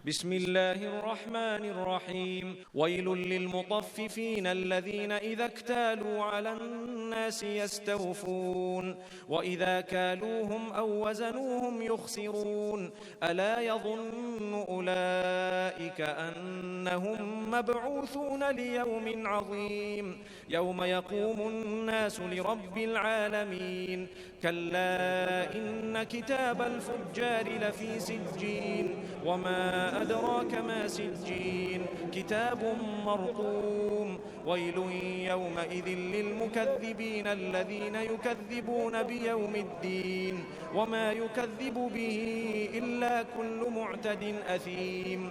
بسم الله الرحمن الرحيم. ويل للمطففين الذين إذا اكتالوا على الناس يستوفون وإذا كالوهم أو وزنوهم يخسرون ألا يظن أولئك أنهم مبعوثون ليوم عظيم يوم يقوم الناس لرب العالمين. كلا إن كتاب الفجار لفي سجين وما أدراك ما سجين كتاب مرقوم. ويل يومئذ للمكذبين الذين يكذبون بيوم الدين وما يكذب به إلا كل معتد أثيم.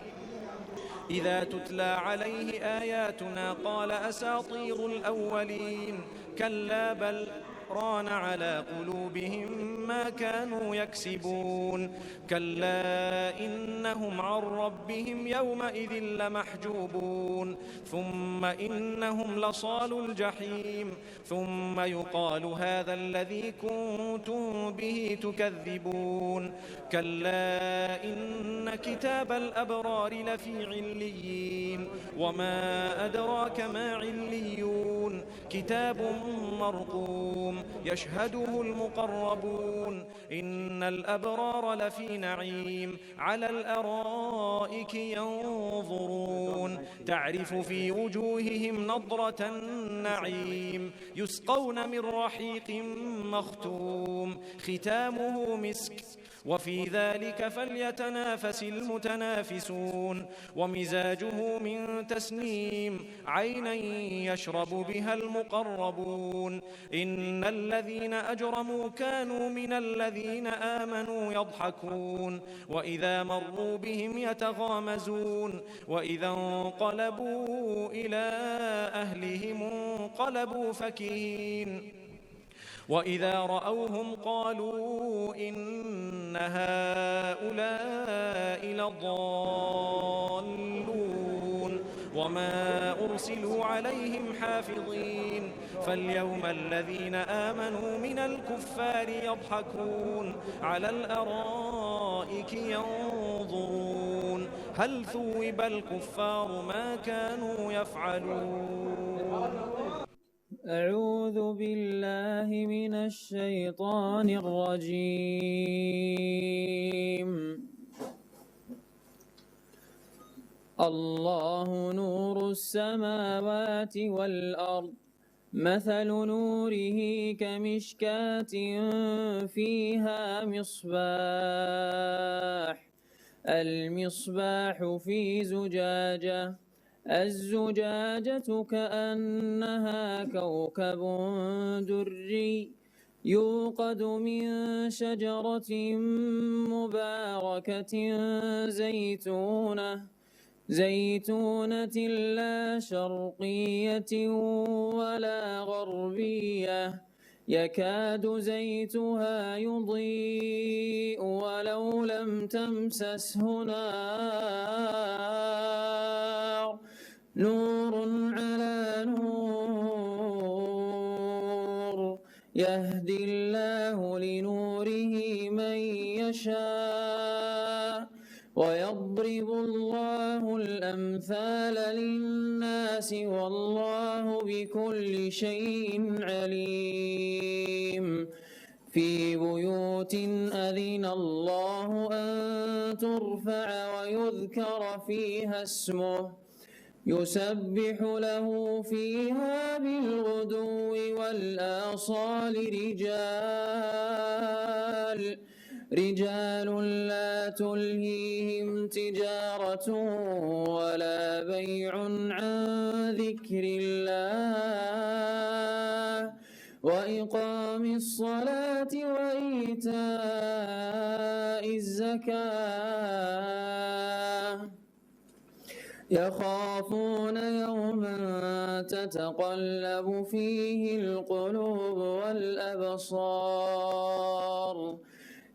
إذا تتلى عليه آياتنا قال أساطير الأولين كلا بل ران على قلوبهم ما كانوا يكسبون. كلا إنهم عن ربهم يومئذ لمحجوبون ثم إنهم لصالو الجحيم ثم يقال هذا الذي كنتم به تكذبون. كلا إن كتاب الأبرار لفي عليين وما أدراك ما عليون كتاب مرقوم يشهده المقربون. إن الأبرار لفي نعيم على الأرائك ينظرون تعرف في وجوههم نضرة النعيم يسقون من رحيق مختوم ختامه مسك وفي ذلك فليتنافس المتنافسون. ومزاجه من تسنيم عينا يشرب بها المقربون. إن الذين أجرموا كانوا من الذين آمنوا يضحكون وإذا مروا بهم يتغامزون وإذا انقلبوا إلى أهلهم انقلبوا فكهين وإذا رأوهم قالوا إن هؤلاء لضالون وما أرسلوا عليهم حافظين. فاليوم الذين آمنوا من الكفار يضحكون على الأرائك ينظرون هل ثوب الكفار ما كانوا يفعلون. أعوذ بالله من الشيطان الرجيم. الله نور السماوات والأرض مثل نوره كمشكاة فيها مصباح المصباح في زجاجة الزجاجة كأنها كوكب دري يوقد من شجرة مباركة زيتونة لا شرقية ولا غربية يكاد زيتها يضيء ولو لم تمسسه نار نور على نور يهدي الله لنوره من يشاء ويضرب الله الأمثال للناس والله بكل شيء عليم. في بيوت أذن الله أن ترفع ويذكر فيها اسمه يسبح له فيها بالغدو والآصال رجال لا تلهيهم تجارة ولا بيع عن ذكر الله وإقام الصلاة وإيتاء الزكاة يخافون يوما تتقلب فيه القلوب والأبصار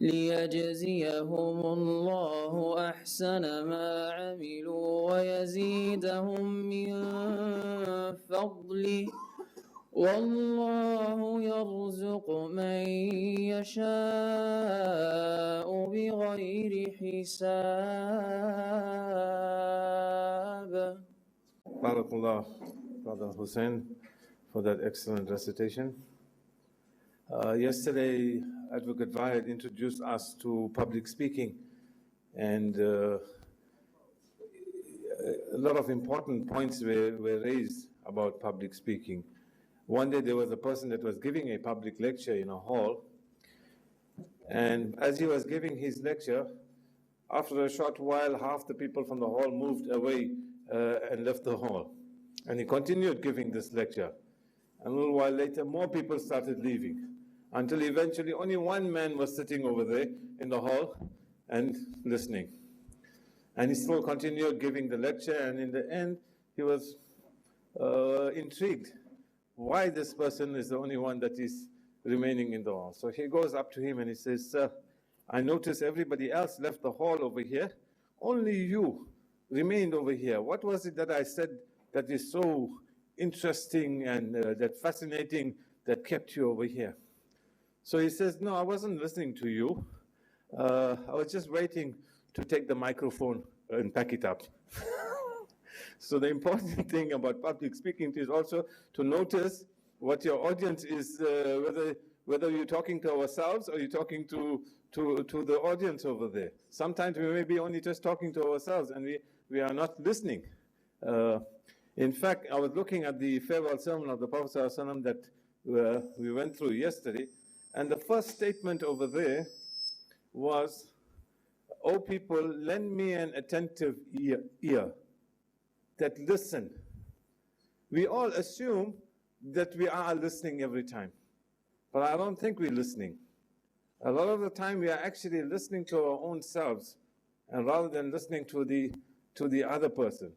ليجزيهم الله أحسن ما عملوا ويزيدهم من فضله والله يرزق من يشاء بغير حساب. Barakallah, Brother Hussein, for that excellent recitation. Yesterday, Advocate Vahed introduced us to public speaking, and a lot of important points were raised about public speaking. One day there was a person that was giving a public lecture in a hall, and as he was giving his lecture, after a short while, half the people from the hall moved away and left the hall. And he continued giving this lecture. And a little while later, more people started leaving, until eventually only one man was sitting over there in the hall and listening. And he still continued giving the lecture, and in the end, he was intrigued why this person is the only one that is remaining in the hall. So he goes up to him and he says, "Sir, I noticed everybody else left the hall over here. Only you remained over here. What was it that I said that is so interesting and that fascinating that kept you over here?" So he says, "No, I wasn't listening to you. I was just waiting to take the microphone and pack it up." So the important thing about public speaking is also to notice what your audience is, whether you're talking to ourselves or you're talking to the audience over there. Sometimes we may be only just talking to ourselves and we are not listening. In fact, I was looking at the farewell sermon of the Prophet ﷺ that we went through yesterday, and the first statement over there was, "O people, lend me an attentive ear that listen." We all assume that we are listening every time, but I don't think we're listening. A lot of the time we are actually listening to our own selves, and rather than listening to the other person.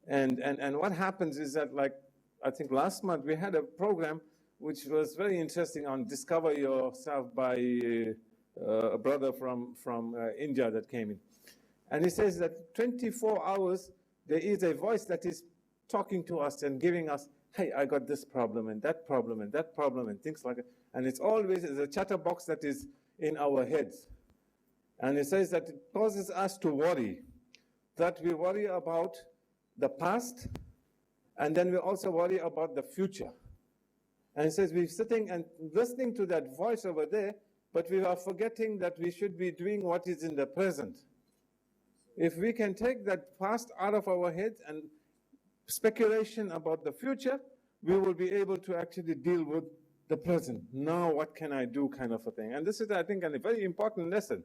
And what happens is that, like, I think last month we had a program which was very interesting on Discover Yourself by a brother from India that came in. And he says that 24 hours there is a voice that is talking to us and giving us, "Hey, I got this problem and that problem and that problem," and things like that. And it's always a chatterbox that is in our heads. And it says that it causes us to worry, that we worry about the past, and then we also worry about the future. And it says we're sitting and listening to that voice over there, but we are forgetting that we should be doing what is in the present. If we can take that past out of our heads and speculation about the future, we will be able to actually deal with the present. Now what can I do, kind of a thing. And this is, I think, a very important lesson,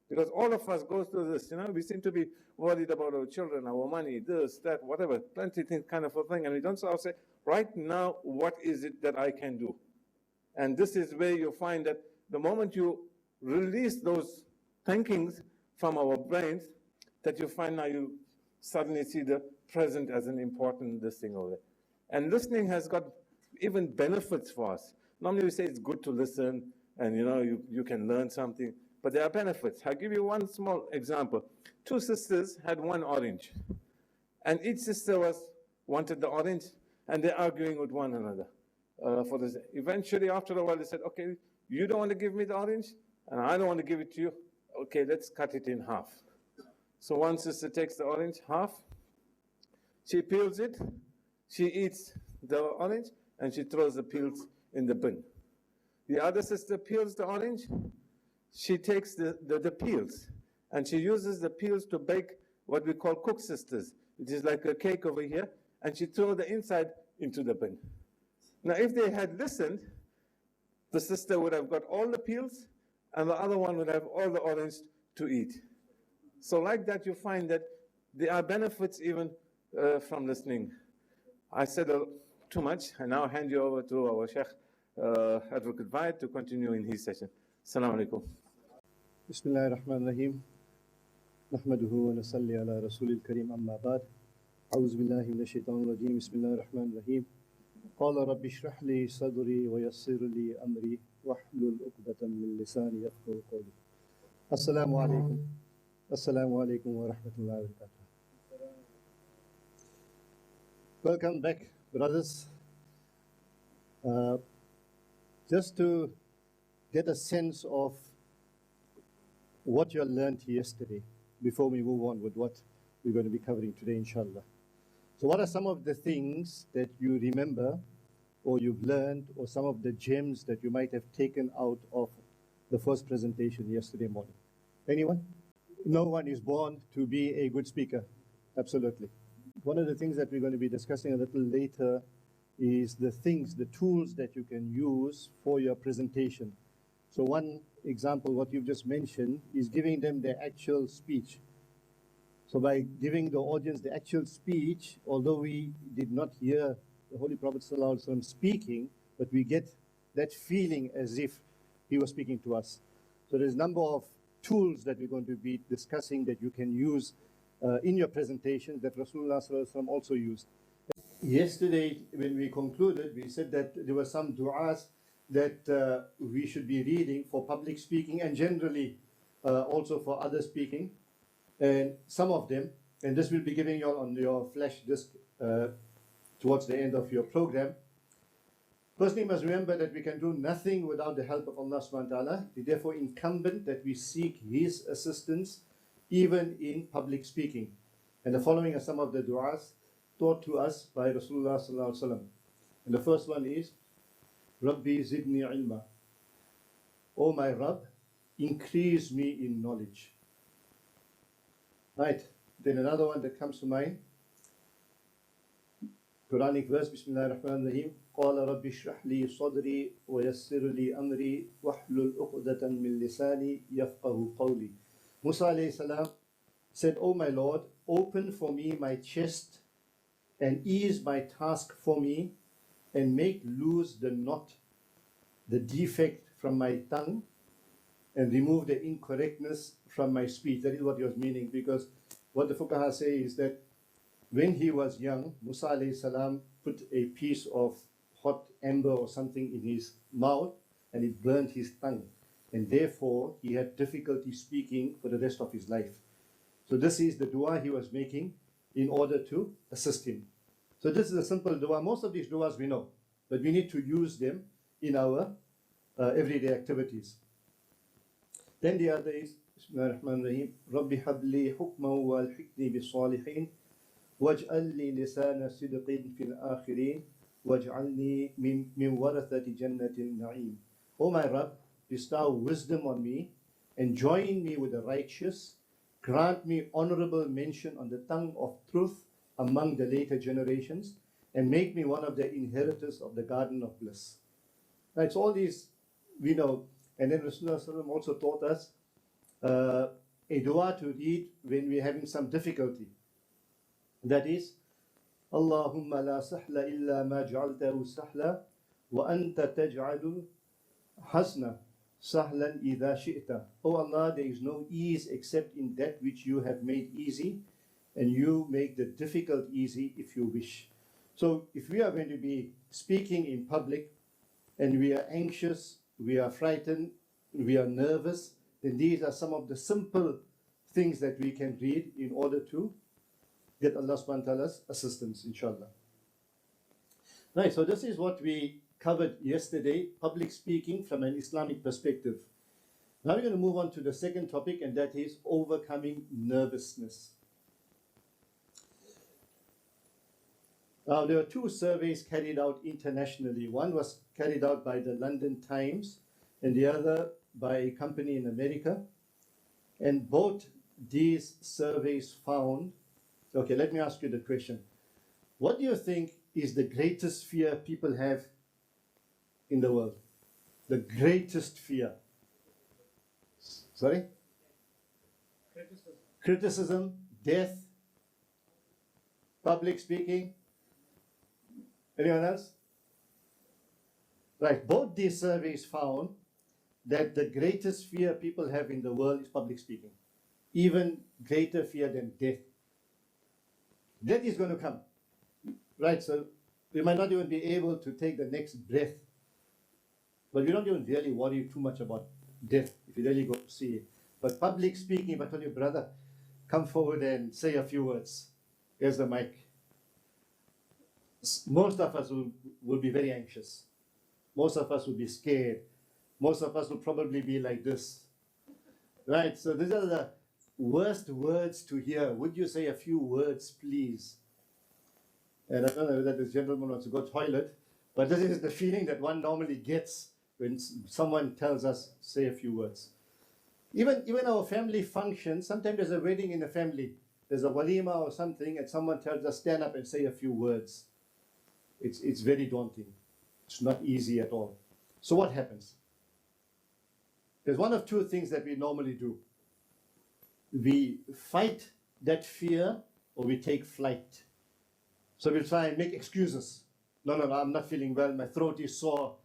because all of us go through this. We seem to be worried about our children, our money, this, that, whatever, plenty things, kind of a thing. And we don't sort of say, right now, what is it that I can do? And this is where you find that the moment you release those thinkings from our brains, that you find now you suddenly see the present as an important thing over there. And listening has got even benefits for us. Normally we say it's good to listen, and you can learn something, but there are benefits. I'll give you one small example. Two sisters had one orange, and each sister wanted the orange, and they're arguing with one another for this. Eventually, after a while, they said, "Okay, you don't want to give me the orange, and I don't want to give it to you. Okay, let's cut it in half." So one sister takes the orange, half, she peels it, she eats the orange, and she throws the peels in the bin. The other sister peels the orange, she takes the peels, and she uses the peels to bake what we call cook sisters. It is like a cake over here, and she throws the inside into the bin. Now, if they had listened, the sister would have got all the peels, and the other one would have all the orange to eat. So like that, you find that there are benefits even from listening. I said too much. I now hand you over to our Sheikh Advocate Vahed to continue in his session. Assalamu alaikum. Bismillahir Rahmanir Rahim. Nahmaduhu wa nasalli ala Rasulil Kareem amma ba'd. A'udhu billahi minash shaitanir rajeem. Bismillahir Rahmanir Rahim. Qala rabbi shrah li sadri wa yassir li amri wahlul 'uqdatan min lisani yafqahu qawli. Assalamu alaikum. Assalamu alaikum wa rahmatullahi wa barakatuh. Welcome back, brothers. Just to get a sense of what you learned yesterday before we move on with what we're going to be covering today, inshallah. So what are some of the things that you remember or you've learned, or some of the gems that you might have taken out of the first presentation yesterday morning? Anyone? No one is born to be a good speaker. Absolutely. One of the things that we're going to be discussing a little later is the tools that you can use for your presentation. So one example, what you've just mentioned, is giving them the actual speech. So by giving the audience the actual speech, although we did not hear the Holy Prophet ﷺ speaking, but we get that feeling as if he was speaking to us. So there's a number of tools that we're going to be discussing that you can use in your presentation that Rasulullah ﷺ also used. Yesterday, when we concluded, we said that there were some du'as that we should be reading for public speaking and generally also for other speaking. And some of them, and this will be giving you all on your flash disk towards the end of your program. Firstly, you must remember that we can do nothing without the help of Allah subhanahu wa ta'ala. It is therefore incumbent that we seek His assistance even in public speaking. And the following are some of the du'as taught to us by Rasulullah sallallahu alaihi wasallam. And the first one is, Rabbi zidni ilma. O my Rabb, increase me in knowledge. Right. Then another one that comes to mind, Quranic verse, Bismillah ar-Rahman ar-Rahim. قال رب اشرح لي صدري ويسر لي أمري واحلل عقدة من لساني يفقه قولي. Musa alayhi salam said, O my Lord, open for me my chest and ease my task for me and make loose the knot, the defect from my tongue, and remove the incorrectness from my speech. That is what he was meaning, because what the fuqaha say is that when he was young, Musa alayhi salam put a piece of hot ember or something in his mouth and it burned his tongue. And therefore, he had difficulty speaking for the rest of his life. So this is the dua he was making in order to assist him. So this is a simple dua. Most of these duas we know, but we need to use them in our everyday activities. Then the other is, Bismillah ar-Rahman ar-Rahim, Rabbi habli hukma wa al-hikni bi-salihin, waj'al li lisana sidqin fil akhirin, waj'alni min warathati jannatin na'im. O my Rabb, bestow wisdom on me and join me with the righteous. Grant me honorable mention on the tongue of truth among the later generations, and make me one of the inheritors of the garden of bliss. Right, so all these we know. And then Rasulullah also taught us a dua to read when we're having some difficulty. That is, Allahumma la sahla illa ma ja'altahu sahla wa anta taj'alu hasna sahlan idha shi'ta. Oh Allah, there is no ease except in that which you have made easy, and you make the difficult easy if you wish. So if we are going to be speaking in public and we are anxious, we are frightened, we are nervous, then these are some of the simple things that we can read in order to get Allah subhanahu wa ta'ala's assistance, inshallah. Right, so this is what we covered yesterday, public speaking from an Islamic perspective. Now we're going to move on to the second topic, and that is overcoming nervousness. Now, there were two surveys carried out internationally. One was carried out by the London Times and the other by a company in America. And both these surveys found, okay, let me ask you the question. What do you think is the greatest fear people have in the world? The greatest fear? Sorry? Criticism, death, public speaking. Anyone else? Right, both these surveys found that the greatest fear people have in the world is public speaking. Even greater fear than death. Death is going to come. Right, so we might not even be able to take the next breath. But we don't even really worry too much about death if you really go to see it. But public speaking, if I tell you, brother, come forward and say a few words. Here's the mic. Most of us will be very anxious. Most of us will be scared. Most of us will probably be like this. Right, so these are the worst words to hear. Would you say a few words, please? And I don't know whether this gentleman wants to go to the toilet, but this is the feeling that one normally gets when someone tells us, say a few words. Even our family functions, sometimes there's a wedding in the family, there's a walima or something, and someone tells us, stand up and say a few words. It's very daunting. It's not easy at all. So what happens? There's one of two things that we normally do. We fight that fear, or we take flight. So we'll try and make excuses. No, I'm not feeling well, my throat is sore,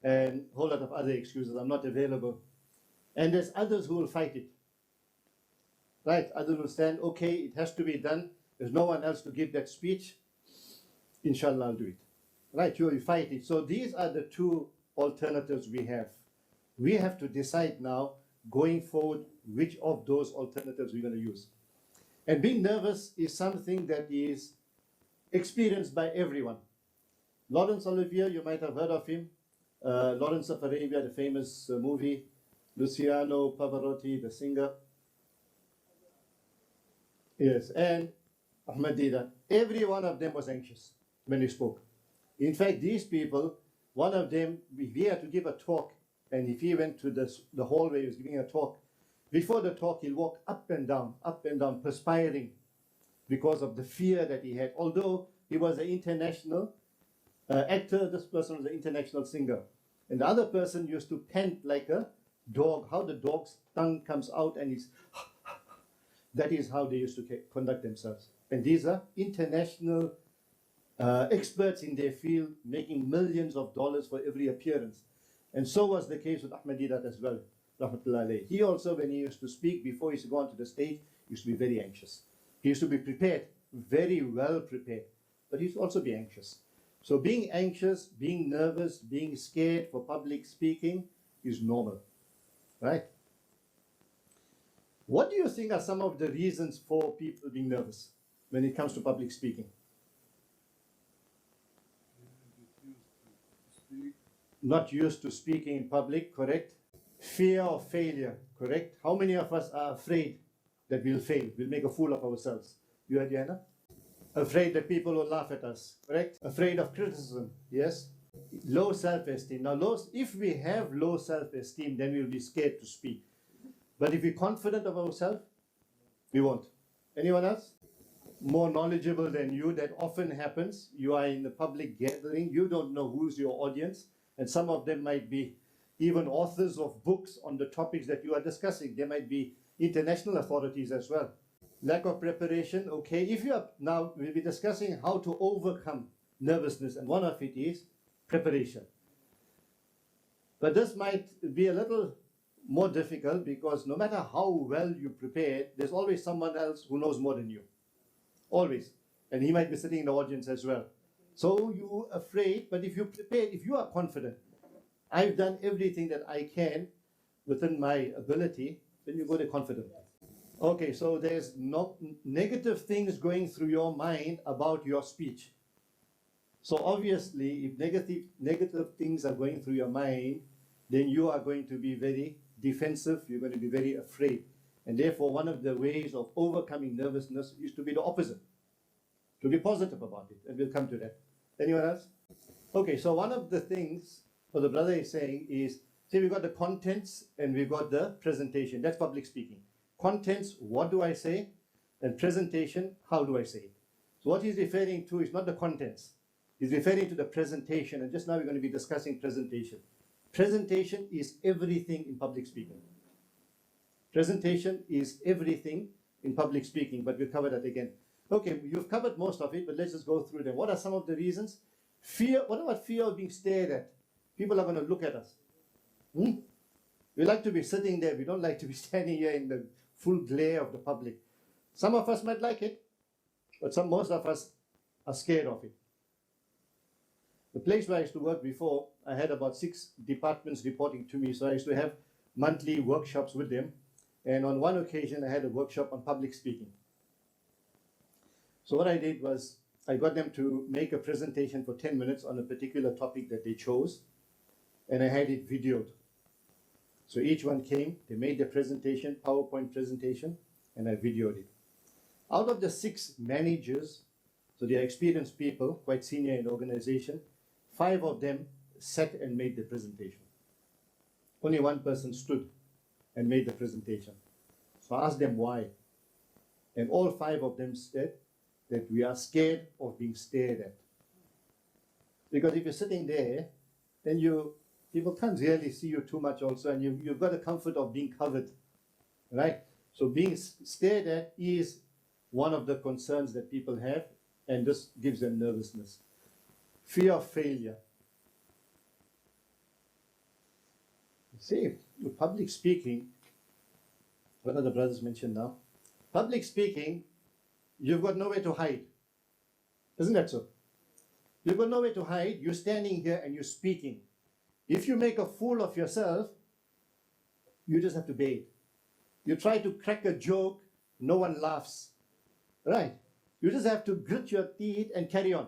and a whole lot of other excuses. I'm not available. And there's others who will fight it. Right? Others will stand, okay, it has to be done. There's no one else to give that speech. Inshallah, I'll do it. Right? You fight it. So these are the two alternatives we have. We have to decide now, going forward, which of those alternatives we're going to use. And being nervous is something that is experienced by everyone. Lawrence Olivier, you might have heard of him. Lawrence of Arabia, the famous movie. Luciano Pavarotti, the singer. Yes, and Ahmed Deedat. Every one of them was anxious when he spoke. In fact, these people, one of them, he had to give a talk, and if he went to the hallway, he was giving a talk. Before the talk, he'll walk up and down, perspiring because of the fear that he had. Although he was an international actor, this person was an international singer. And the other person used to pant like a dog, how the dog's tongue comes out and he's that is how they used to conduct themselves. And these are international experts in their field, making millions of dollars for every appearance. And so was the case with Ahmed Deedat as well, rahmatullah alayhi. He also, when he used to speak, before he used to go onto the stage, used to be very anxious. He used to be prepared, very well prepared, but he used to also be anxious. So being anxious, being nervous, being scared for public speaking is normal, right? What do you think are some of the reasons for people being nervous when it comes to public speaking? Not used to speaking in public, correct? Fear of failure, correct? How many of us are afraid that we'll fail, we'll make a fool of ourselves? You had Diana? Afraid that people will laugh at us, correct? Afraid of criticism, yes? Low self-esteem. Now, if we have low self-esteem, then we'll be scared to speak. But if we're confident of ourselves, we won't. Anyone else? More knowledgeable than you, that often happens. You are in a public gathering, you don't know who's your audience, and some of them might be even authors of books on the topics that you are discussing. They might be international authorities as well. Lack of preparation, okay. If you are, now we'll be discussing how to overcome nervousness, and one of it is preparation. But this might be a little more difficult because no matter how well you prepare, there's always someone else who knows more than you. Always. And he might be sitting in the audience as well. So you're afraid, but if you're prepared, if you are confident, I've done everything that I can within my ability, then you go to confident. Okay, so there's no negative things going through your mind about your speech. So obviously, if negative things are going through your mind, then you are going to be very defensive, you're going to be very afraid. And therefore, one of the ways of overcoming nervousness is to be the opposite, to be positive about it, and we'll come to that. Anyone else? Okay, so one of the things what the brother is saying is, say we've got the contents and we've got the presentation. That's public speaking. Contents, what do I say? And presentation, how do I say it? So what he's referring to is not the contents. He's referring to the presentation, and just now we're going to be discussing presentation. Presentation is everything in public speaking. Presentation is everything in public speaking, but we'll cover that again. Okay, you've covered most of it, but let's just go through them. What are some of the reasons? Fear. What about fear of being stared at? People are going to look at us. We like to be sitting there. We don't like to be standing here in the full glare of the public. Some of us might like it, but most of us are scared of it. The place where I used to work before, I had about 6 departments reporting to me, so I used to have monthly workshops with them. And on one occasion, I had a workshop on public speaking. So what I did was, I got them to make a presentation for 10 minutes on a particular topic that they chose, and I had it videoed. So each one came, they made their presentation, PowerPoint presentation, and I videoed it. Out of the 6 managers, So they are experienced people, quite senior in the organization. 5 of them sat and made the presentation. Only one person stood and made the presentation. So I asked them why. And all 5 of them said that we are scared of being stared at. Because if you're sitting there, then people can't really see you too much also, and you've got the comfort of being covered, right? So being stared at is one of the concerns that people have, and this gives them nervousness. Fear of failure. See, with public speaking, what are the brothers mentioned now? Public speaking, you've got nowhere to hide. Isn't that so? You've got nowhere to hide. You're standing here and you're speaking. If you make a fool of yourself, you just have to bear it. You try to crack a joke, no one laughs. Right? You just have to grit your teeth and carry on.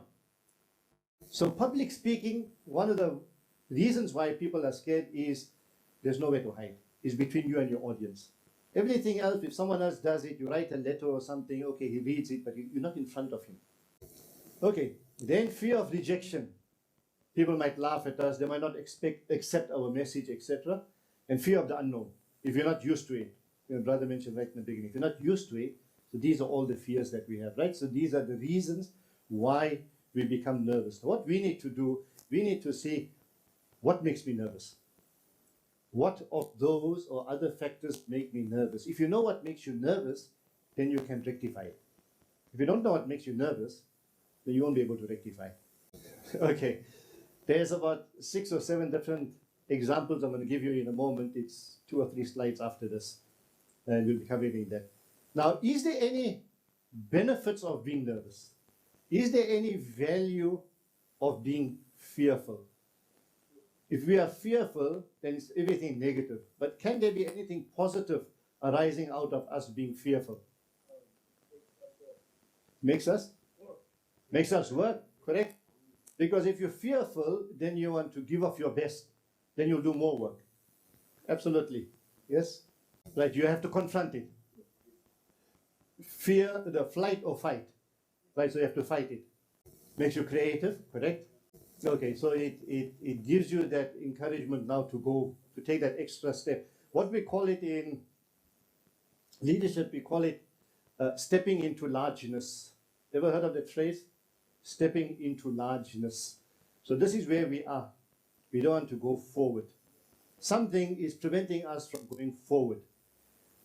So public speaking, one of the reasons why people are scared is there's nowhere to hide. It's between you and your audience. Everything else, if someone else does it, you write a letter or something, okay, he reads it, but you're not in front of him. Okay, then fear of rejection. People might laugh at us, they might not accept our message, etc. And fear of the unknown, if you're not used to it. Your brother mentioned right in the beginning, if you're not used to it, so these are all the fears that we have, right? So these are the reasons why we become nervous. What we need to do, we need to see what makes me nervous. What of those or other factors make me nervous? If you know what makes you nervous, then you can rectify it. If you don't know what makes you nervous, then you won't be able to rectify. Okay, there's about 6 or 7 different examples I'm going to give you in a moment. It's 2 or 3 slides after this, and we'll be covering that. Now, is there any benefits of being nervous? Is there any value of being fearful? If we are fearful, then it's everything negative. But can there be anything positive arising out of us being fearful? Makes us work, correct? Because if you're fearful, then you want to give off your best. Then you'll do more work. Absolutely. Yes? Right, you have to confront it. Fear, the flight or fight. Right, so you have to fight it. Makes you creative, correct? Okay, so it gives you that encouragement now to take that extra step. What we call it in leadership, we call it stepping into largeness. Ever heard of that phrase? Stepping into largeness. So this is where we are. We don't want to go forward. Something is preventing us from going forward.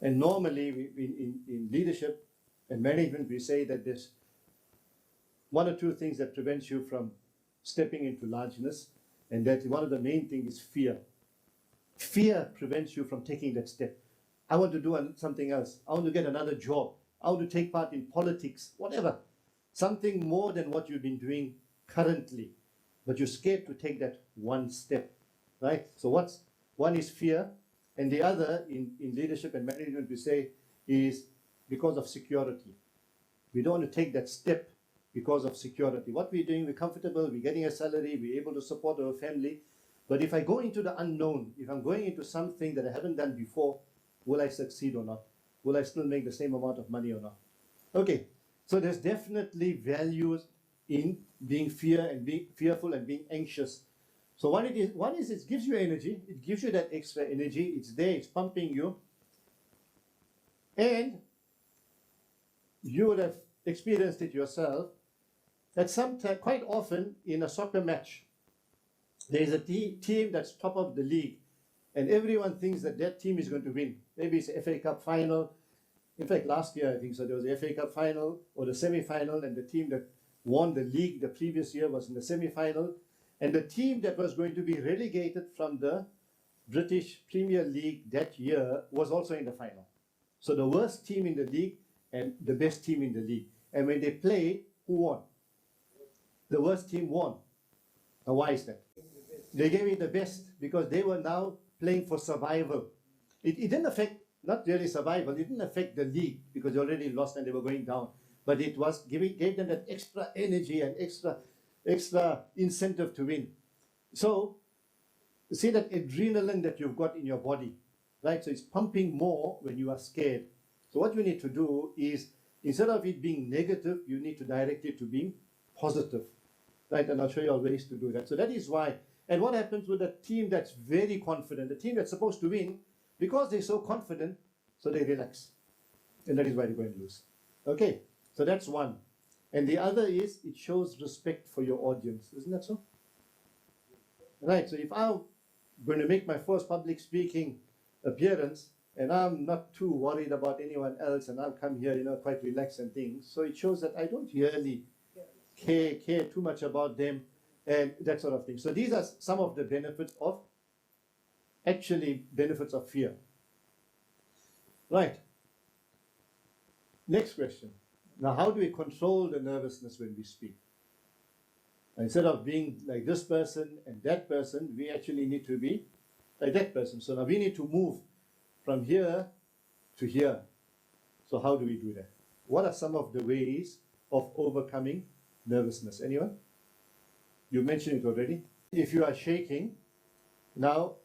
And normally in leadership and management, we say that there's 1 or 2 things that prevents you from stepping into largeness, and that one of the main things is fear. Fear prevents you from taking that step. I want to do something else. I want to get another job. I want to take part in politics, whatever. Something more than what you've been doing currently. But you're scared to take that one step, right? So one is fear, and the other in leadership and management we say is because of security. We don't want to take that step because of security. What we're doing, we're comfortable, we're getting a salary, we're able to support our family. But if I go into the unknown, if I'm going into something that I haven't done before, will I succeed or not? Will I still make the same amount of money or not? Okay, so there's definitely values in being fearful and being anxious. So one is it gives you energy, it gives you that extra energy, it's there, it's pumping you. And you would have experienced it yourself, that sometimes, quite often in a soccer match, there is a team that's top of the league, and everyone thinks that team is going to win. Maybe it's the FA Cup final. In fact, last year, I think so, there was the FA Cup final or the semi-final, and the team that won the league the previous year was in the semi-final, and the team that was going to be relegated from the British Premier League that year was also in the final. So the worst team in the league and the best team in the league. And when they played, who won? The worst team won. Now why is that? They gave it the best because they were now playing for survival. It didn't affect, not really survival, it didn't affect the league because they already lost and they were going down. But it was gave them that extra energy and extra incentive to win. So, see that adrenaline that you've got in your body, right? So it's pumping more when you are scared. So what you need to do is instead of it being negative, you need to direct it to being positive, right? And I'll show you all ways to do that. So that is why. And what happens with a team that's very confident, the team that's supposed to win, because they're so confident, so they relax. And that is why they're going to lose. Okay, so that's one. And the other is it shows respect for your audience. Isn't that so? Right, so if I'm going to make my first public speaking appearance and I'm not too worried about anyone else and I'll come here, quite relaxed and things, so it shows that I don't really care too much about them and that sort of thing. So these are some of the benefits of fear. Right. Next question. Now, how do we control the nervousness when we speak? Instead of being like this person and that person, we actually need to be like that person. So now we need to move from here to here. So how do we do that? What are some of the ways of overcoming nervousness? Anyone? You mentioned it already. If you are shaking, now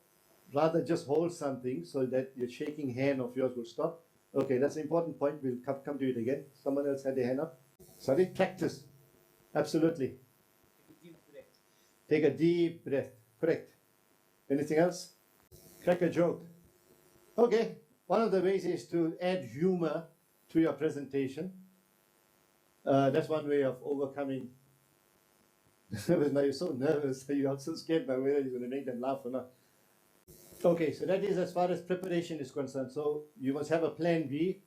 rather just hold something so that your shaking hand of yours will stop. Okay, that's an important point. We'll come to it again. Someone else had their hand up. Sorry, practice. Absolutely. Take a deep breath. Correct. Anything else? Crack a joke. Okay, one of the ways is to add humor to your presentation. That's one way of overcoming. Now you're so nervous that you're also scared by whether you're going to make them laugh or not. Okay, so that is as far as preparation is concerned. So you must have a plan B.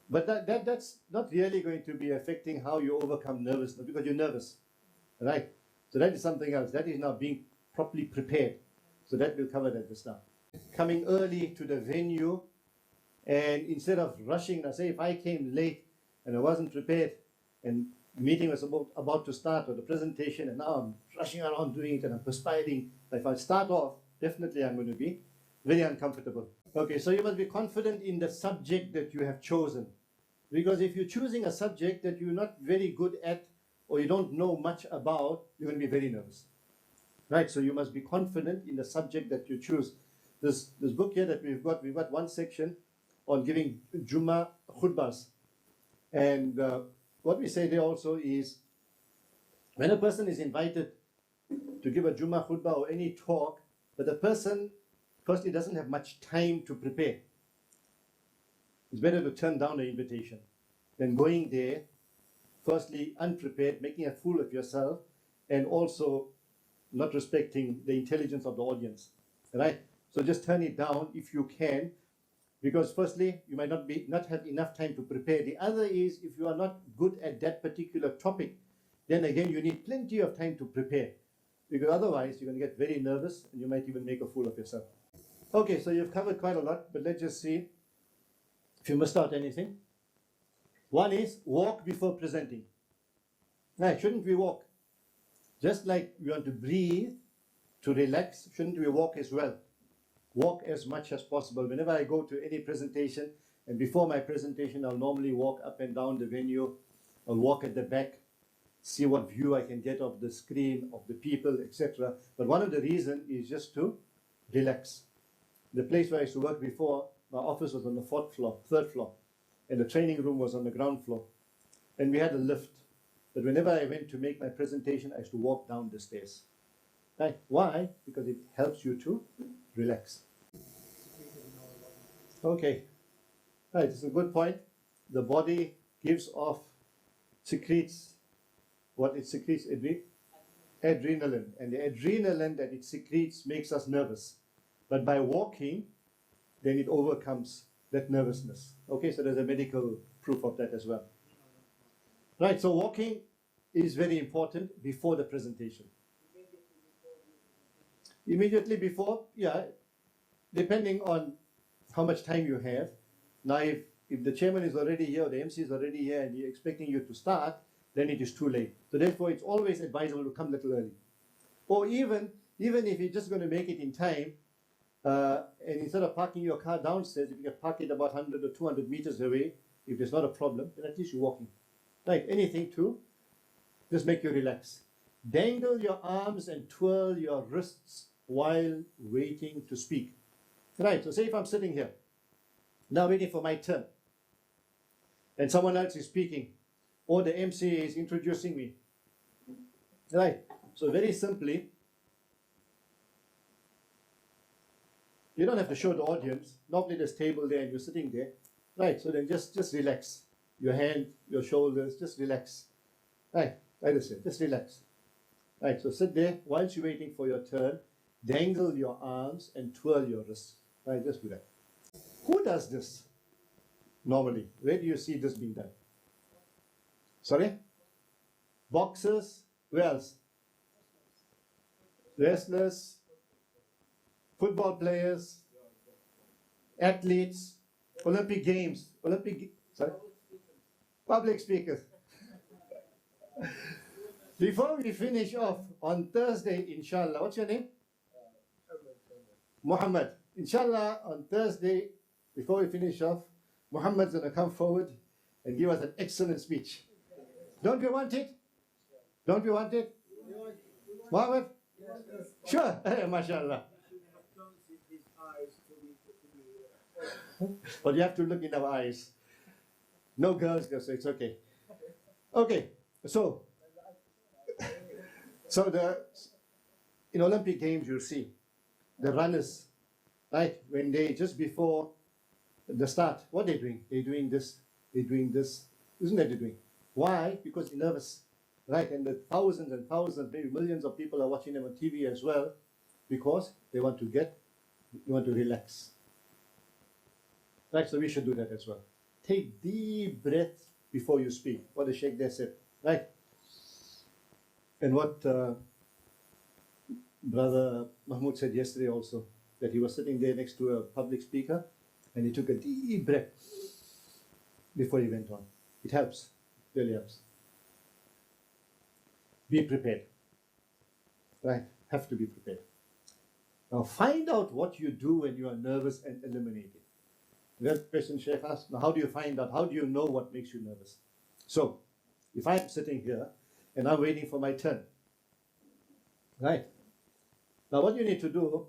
But that's not really going to be affecting how you overcome nervousness because you're nervous, right? So that is something else. That is now being properly prepared. So that we'll cover that just now. Coming early to the venue, and instead of rushing, now say if I came late and I wasn't prepared, and the meeting was about to start or the presentation, and now I'm rushing around doing it and I'm perspiring. If I start off, definitely I'm going to be very uncomfortable. Okay, so you must be confident in the subject that you have chosen. Because if you're choosing a subject that you're not very good at or you don't know much about, you're going to be very nervous. Right, so you must be confident in the subject that you choose. This book here that we've got one section on giving Jummah khutbahs. And what we say there also is, when a person is invited to give a Jummah khutbah or any talk, but the person firstly doesn't have much time to prepare, it's better to turn down the invitation than going there, firstly unprepared, making a fool of yourself, and also not respecting the intelligence of the audience, right? So just turn it down if you can, because firstly, you might not have enough time to prepare. The other is, if you are not good at that particular topic, then again, you need plenty of time to prepare, because otherwise you're going to get very nervous and you might even make a fool of yourself. Okay, so you've covered quite a lot, but let's just see if you missed out anything. One is walk before presenting. Now, shouldn't we walk? Just like we want to breathe, to relax, shouldn't we walk as well? Walk as much as possible. Whenever I go to any presentation, and before my presentation, I'll normally walk up and down the venue. I'll walk at the back, see what view I can get of the screen, of the people, etc. But one of the reasons is just to relax. The place where I used to work before, my office was on the third floor, and the training room was on the ground floor. And we had a lift. But whenever I went to make my presentation, I used to walk down the stairs. Right? Why? Because it helps you to relax. Okay. Right, it's a good point. The body secretes what it secretes, adrenaline. And the adrenaline that it secretes makes us nervous. But by walking, then it overcomes that nervousness. Okay, so there's a medical proof of that as well. Right, so walking is very important before the presentation. Immediately before, yeah, depending on how much time you have. Now, if the chairman is already here, or the MC is already here, and you're expecting you to start, then it is too late. So therefore, it's always advisable to come a little early. Or even if you're just going to make it in time, and instead of parking your car downstairs, if you can park it about 100 or 200 meters away, if there's not a problem, then at least you're walking. Right, anything to just make you relax. Dangle your arms and twirl your wrists while waiting to speak. Right, so say if I'm sitting here, now waiting for my turn. and someone else is speaking, or the MC is introducing me. Right? So very simply, you don't have to show the audience. Normally there's a table there and you're sitting there. Right? So then just relax. Your hand, your shoulders, just relax. Right? Like I said, just relax. Right? So sit there whilst you're waiting for your turn. Dangle your arms and twirl your wrists. Right? Just do that. Who does this normally? Where do you see this being done? Sorry? Boxers? Where else? Wrestlers? Football players? Athletes? Olympic Games? Sorry? Public speakers. Before we finish off, on Thursday, inshallah, what's your name? Muhammad. Inshallah, on Thursday, before we finish off, Muhammad's going to come forward and give us an excellent speech. Don't we want it? Don't we want it? Muhammad? Sure. MashaAllah. But you have to look in our eyes. No girls there, so it's okay. Okay, so in Olympic Games, you'll see the runners, right? When they, just before the start, what they're doing? They're doing this, isn't that they're doing? Why? Because they're nervous, right? And the thousands and thousands, maybe millions of people are watching them on TV as well, because they want to relax. Right, so we should do that as well. Take deep breath before you speak. What the Sheikh there said, right? And what Brother Mahmoud said yesterday also, that he was sitting there next to a public speaker and he took a deep breath before he went on. It helps, really helps. Be prepared, right? Have to be prepared. Now find out what you do when you are nervous and eliminate it. That question Sheikh asked, now how do you find out? How do you know what makes you nervous? So, if I'm sitting here and I'm waiting for my turn, right? Now what you need to do